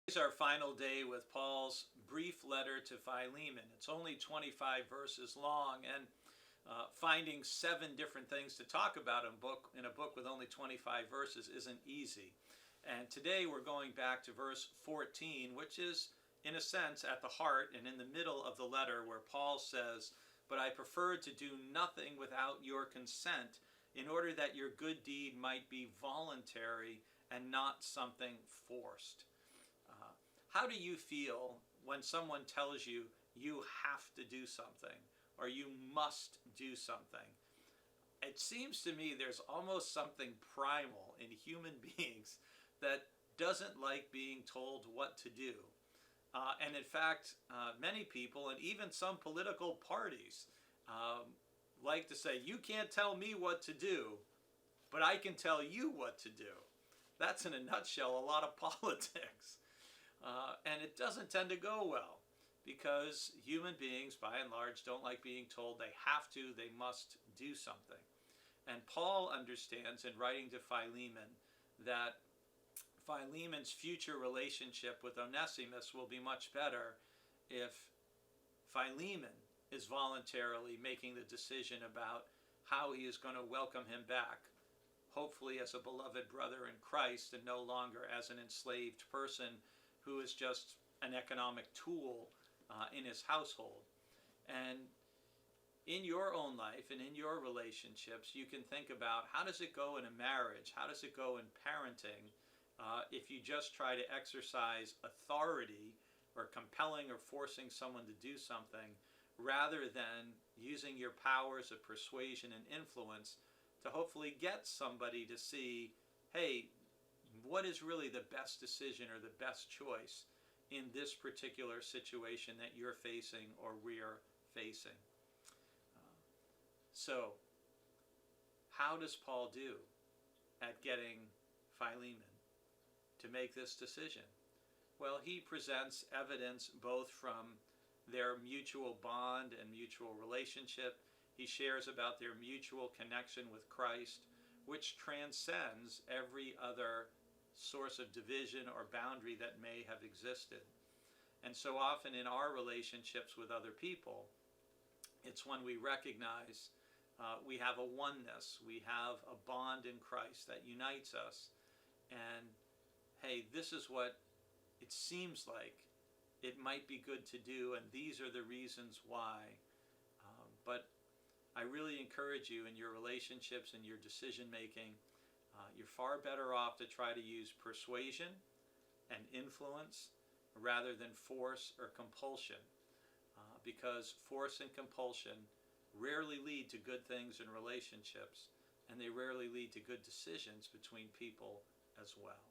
Today's our final day with Paul's brief letter to Philemon. It's only 25 verses long, and finding 7 different things to talk about in a book with only 25 verses isn't easy. And today we're going back to verse 14, which is, in a sense, at the heart and in the middle of the letter, where Paul says, "But I prefer to do nothing without your consent, in order that your good deed might be voluntary and not something forced." How do you feel when someone tells you you have to do something or you must do something? It seems to me there's almost something primal in human beings that doesn't like being told what to do. And in fact, many people and even some political parties like to say, you can't tell me what to do, but I can tell you what to do. That's in a nutshell a lot of politics. And it doesn't tend to go well because human beings, by and large, don't like being told they have to, they must do something. And Paul understands in writing to Philemon that Philemon's future relationship with Onesimus will be much better if Philemon is voluntarily making the decision about how he is going to welcome him back, hopefully as a beloved brother in Christ and no longer as an enslaved person who is just an economic tool in his household. And in your own life and in your relationships, you can think about, how does it go in a marriage? How does it go in parenting if you just try to exercise authority or compelling or forcing someone to do something rather than using your powers of persuasion and influence to hopefully get somebody to see, hey, what is really the best decision or the best choice in this particular situation that you're facing or we're facing? So, how does Paul do at getting Philemon to make this decision? Well, he presents evidence both from their mutual bond and mutual relationship. He shares about their mutual connection with Christ, which transcends every other source of division or boundary that may have existed. And so often in our relationships with other people, it's when we recognize we have a oneness, we have a bond in Christ that unites us, and hey, this is what it seems like it might be good to do, and these are the reasons why. But I really encourage you in your relationships and your decision making, you're far better off to try to use persuasion and influence rather than force or compulsion, because force and compulsion rarely lead to good things in relationships, and they rarely lead to good decisions between people as well.